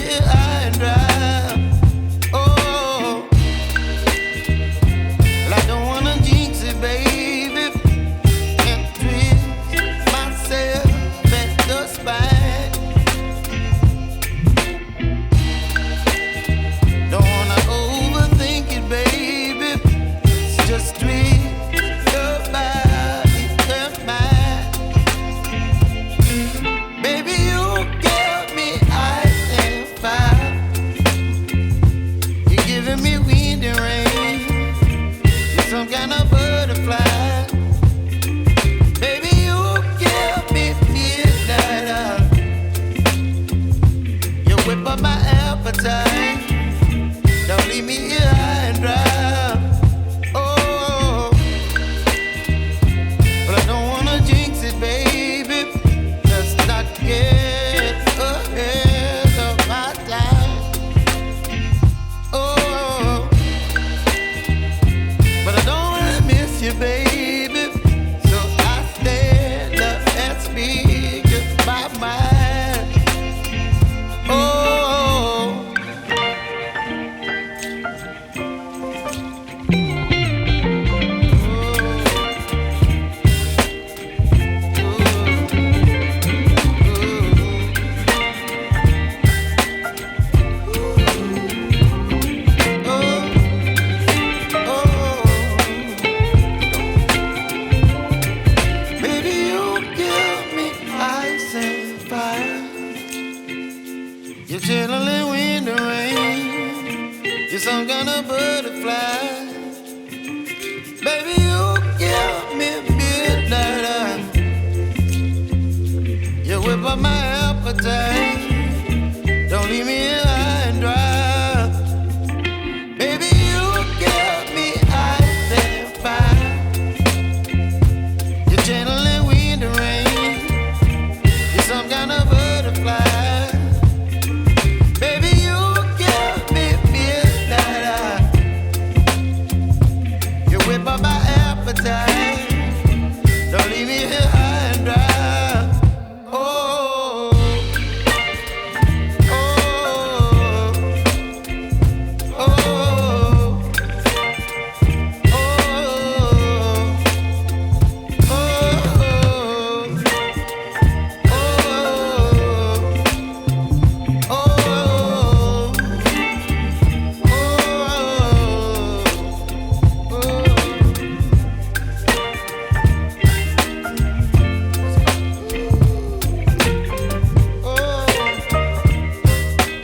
here high and dry. Oh, well, I don't wanna jinx it, baby, and twist myself at the spine. Don't wanna overthink it, baby. It's just twist your body and mine. Baby, you give me ice and fire. You're giving me wind and rain. You're some kind of butterfly. Baby, you give me midnight. You whip up my appetite. Don't leave me here high and dry. Oh, but I don't wanna jinx it, baby. Let's not get ahead of my time. Oh, but I don't wanna miss you, baby. So I stand up and speak my mind. Oh. Baby, you give me ice and fire. You're chilling wind and rain. You're some kind of butterfly. Baby, you give me midnight. You whip up my appetite.